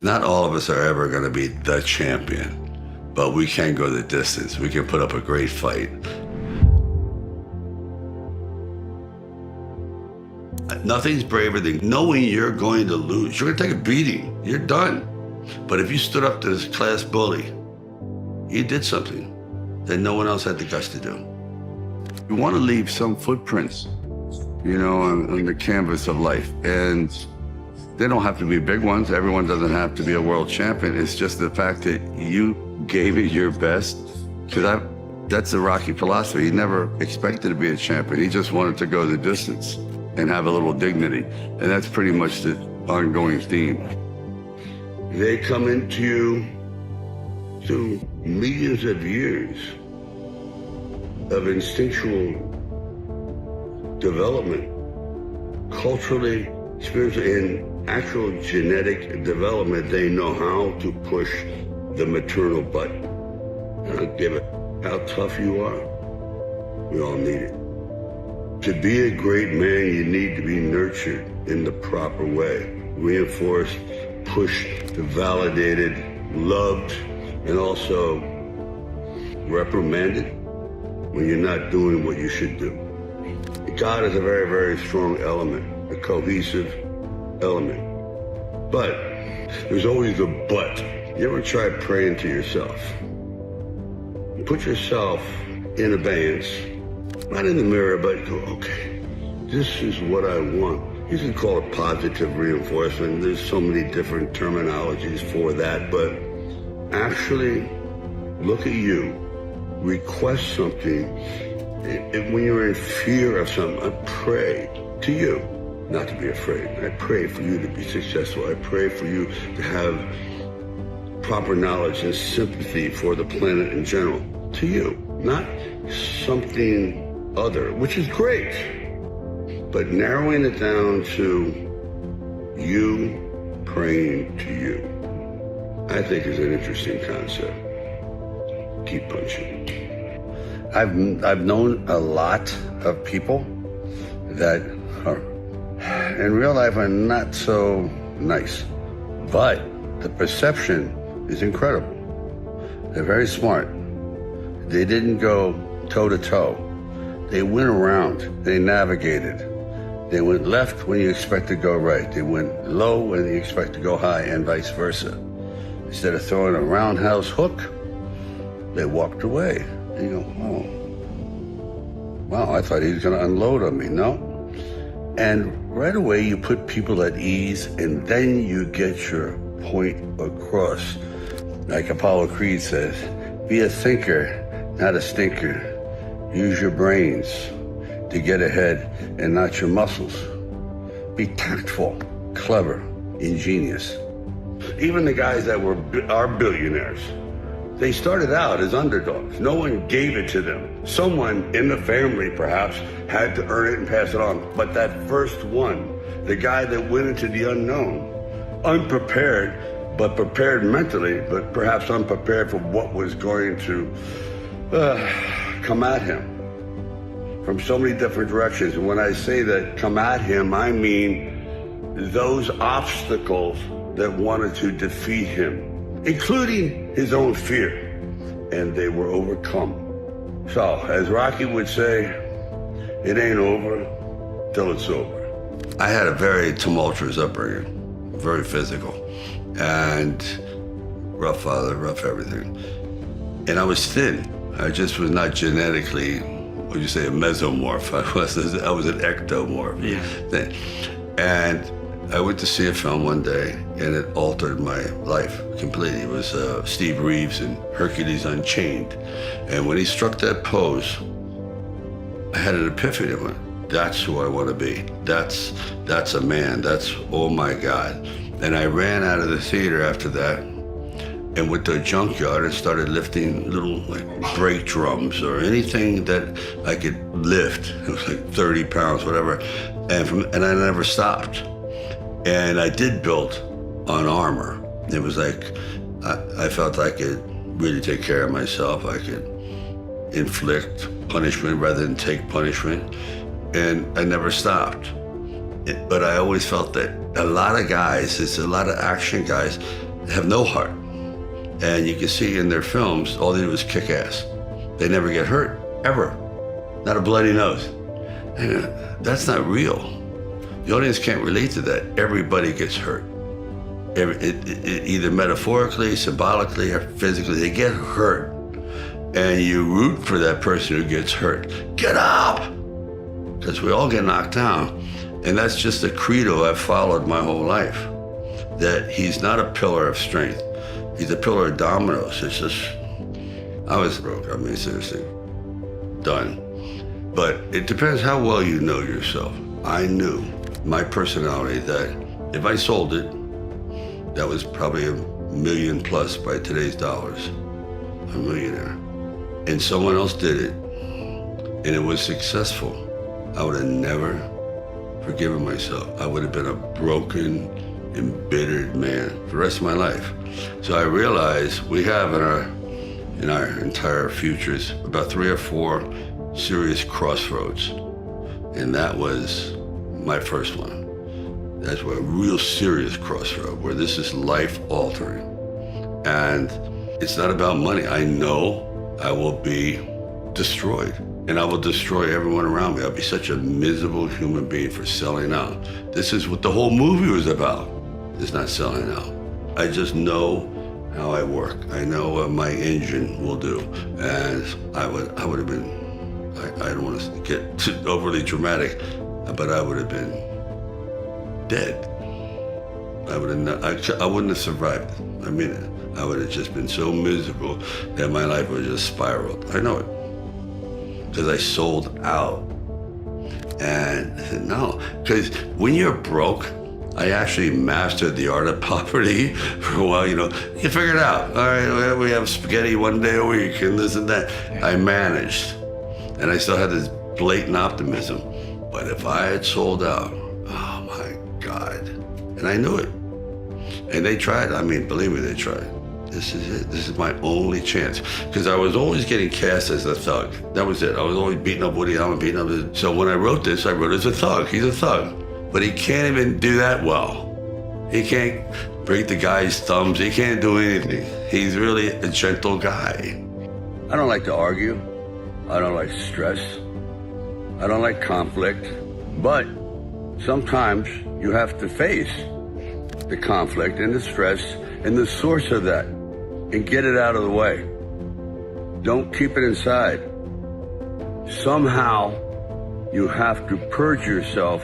Not all of us are ever going to be the champion, but we can go the distance. We can put up a great fight. Nothing's braver than knowing you're going to lose. You're going to take a beating. You're done. But if you stood up to this class bully, you did something that no one else had the guts to do. You want to leave some footprints, on the canvas of life. And they don't have to be big ones. Everyone doesn't have to be a world champion. It's just the fact that you gave it your best. Because that's the Rocky philosophy. He never expected to be a champion. He just wanted to go the distance and have a little dignity. And that's pretty much the ongoing theme. They come into you through millions of years of instinctual development, culturally, spiritually, and actual genetic development. They know how to push the maternal button. I don't give it how tough you are. We all need it. To be a great man, you need to be nurtured in the proper way, reinforced, pushed, validated, loved, and also reprimanded when you're not doing what you should do. God is a very, very strong element, a cohesive element. But there's always a but. You ever try praying to yourself? Put yourself in abeyance, not in the mirror, but go, okay, this is what I want. You can call it positive reinforcement. There's so many different terminologies for that, but actually look at you, request something. When you're in fear of something, I pray to you not to be afraid. I pray for you to be successful. I pray for you to have proper knowledge and sympathy for the planet in general. To you, not something other, which is great. But narrowing it down to you praying to you, I think is an interesting concept. Keep punching. I've known a lot of people that are, in real life, are not so nice, but the perception is incredible. They're very smart. They didn't go toe to toe. They went around. They navigated. They went left when you expect to go right. They went low when you expect to go high, and vice versa. Instead of throwing a roundhouse hook, they walked away. And you go, oh, wow, I thought he was going to unload on me. No. And right away, you put people at ease, and then you get your point across. Like Apollo Creed says, be a thinker, not a stinker. Use your brains to get ahead and not your muscles. Be tactful, clever, ingenious. Even the guys that are billionaires, they started out as underdogs. No one gave it to them. Someone in the family, perhaps, had to earn it and pass it on. But that first one, the guy that went into the unknown, unprepared, but prepared mentally, but perhaps unprepared for what was going to come at him from so many different directions. And when I say that come at him, I mean those obstacles that wanted to defeat him, including his own fear, and they were overcome. So, as Rocky would say, it ain't over till it's over. I had a very tumultuous upbringing, very physical, and rough father, rough everything. And I was thin. I just was not genetically, what would you say, a mesomorph. I was an ectomorph. Yeah. And I went to see a film one day, and it altered my life completely. It was Steve Reeves in Hercules Unchained. And when he struck that pose, I had an epiphany. I went, that's who I want to be. That's a man. That's, oh my God. And I ran out of the theater after that and went to a junkyard and started lifting little brake drums or anything that I could lift. It was like 30 pounds, whatever. And I never stopped. And I did build on armor. It was like, I felt I could really take care of myself. I could inflict punishment rather than take punishment. And I never stopped. But I always felt that a lot of guys, it's a lot of action guys, have no heart. And you can see in their films, all they do is kick ass. They never get hurt, ever. Not a bloody nose. And that's not real. The audience can't relate to that. Everybody gets hurt. Either metaphorically, symbolically, or physically, they get hurt. And you root for that person who gets hurt. Get up! Because we all get knocked down. And that's just a credo I've followed my whole life. That he's not a pillar of strength. He's a pillar of dominoes. It's just, I was broke. I mean, seriously, done. But it depends how well you know yourself. I knew my personality that if I sold it, that was probably $1 million plus by today's dollars. A millionaire. And someone else did it, and it was successful. I would have never forgiven myself. I would have been a broken, embittered man for the rest of my life. So I realized we have in our entire futures about 3 or 4 serious crossroads. And that was my first one. That's a real serious crossroad where this is life altering. And it's not about money. I know I will be destroyed, and I will destroy everyone around me. I'll be such a miserable human being for selling out. This is what the whole movie was about. It's not selling out. I just know how I work. I know what my engine will do. And I would have been, I don't want to get too overly dramatic, but I would have been dead. I wouldn't have survived it. I mean it. I would have just been so miserable that my life would have just spiraled. I know it. Because I sold out. And I said, no. Because when you're broke, I actually mastered the art of poverty for a while. You figure it out. All right, we have spaghetti one day a week and this and that. I managed. And I still had this blatant optimism. But if I had sold out, oh my God. And I knew it. And they tried. I mean, believe me, they tried. This is it. This is my only chance. Because I was always getting cast as a thug. That was it. I was always beating up Woody Allen, So when I wrote this, I wrote as a thug. He's a thug. But he can't even do that well. He can't break the guy's thumbs. He can't do anything. He's really a gentle guy. I don't like to argue. I don't like stress. I don't like conflict. But sometimes you have to face the conflict and the stress and the source of that and get it out of the way. Don't keep it inside. Somehow you have to purge yourself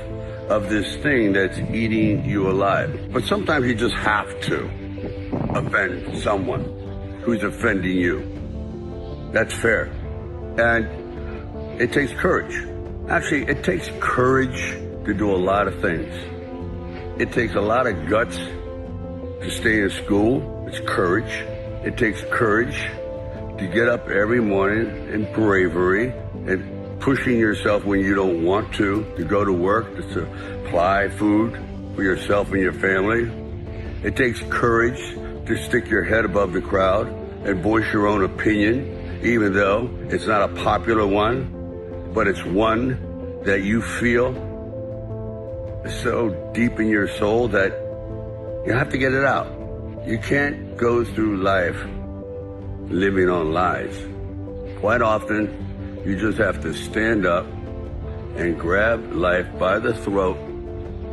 of this thing that's eating you alive. But sometimes you just have to offend someone who's offending you. That's fair. And it takes courage. Actually, it takes courage to do a lot of things. It takes a lot of guts to stay in school. It's courage. It takes courage to get up every morning, and bravery and pushing yourself when you don't want to go to work, to supply food for yourself and your family. It takes courage to stick your head above the crowd and voice your own opinion, even though it's not a popular one, but it's one that you feel so deep in your soul that you have to get it out. You can't go through life living on lies. Quite often, you just have to stand up and grab life by the throat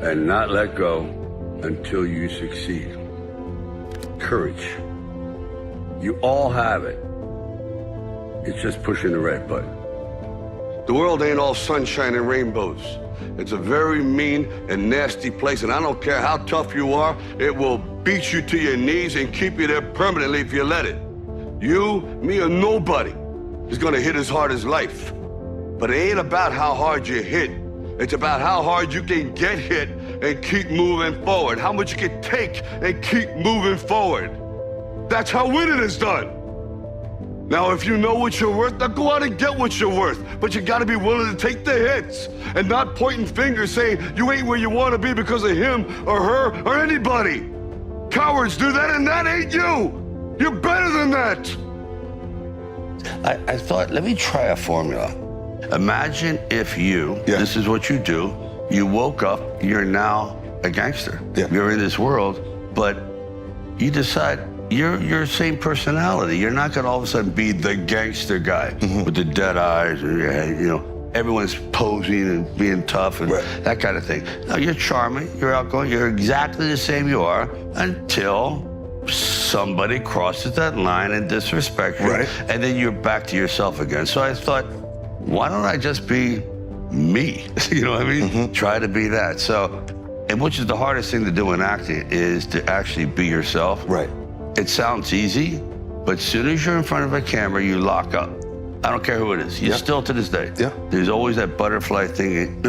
and not let go until you succeed. Courage. You all have it. It's just pushing the red button. The world ain't all sunshine and rainbows. It's a very mean and nasty place, and I don't care how tough you are, it will beat you to your knees and keep you there permanently if you let it. You, me, or nobody is gonna hit as hard as life. But it ain't about how hard you hit. It's about how hard you can get hit and keep moving forward. How much you can take and keep moving forward. That's how winning is done. Now, if you know what you're worth, now go out and get what you're worth. But you gotta be willing to take the hits and not pointing fingers saying you ain't where you wanna be because of him or her or anybody. Cowards do that, and that ain't you. You're better than that. I thought, let me try a formula. Imagine if this is what you do, you woke up, you're now a gangster. Yeah. You're in this world, but you decide you're your same personality. You're not gonna all of a sudden be the gangster guy with the dead eyes, or everyone's posing and being tough and that kind of thing. No, you're charming, you're outgoing, you're exactly the same you are until somebody crosses that line and disrespects you, and then you're back to yourself again. So I thought, why don't I just be me? You know what I mean? Try to be that. So, and which is the hardest thing to do in acting, is to actually be yourself. It sounds easy, but as soon as you're in front of a camera, you lock up. I don't care who it is. You still, to this day, there's always that butterfly thing.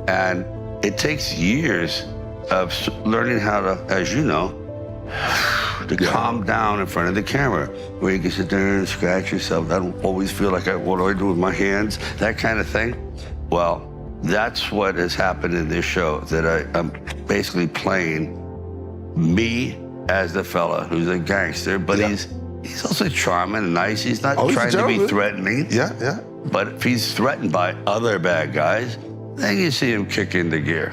And it takes years of learning how to, as you know, to calm down in front of the camera, where you can sit there and scratch yourself. I don't always feel like, what do I do with my hands? That kind of thing. Well, that's what has happened in this show, that I'm basically playing me as the fella who's a gangster, but he's also charming and nice. He's not trying to be threatening. But if he's threatened by other bad guys, then you see him kick into gear.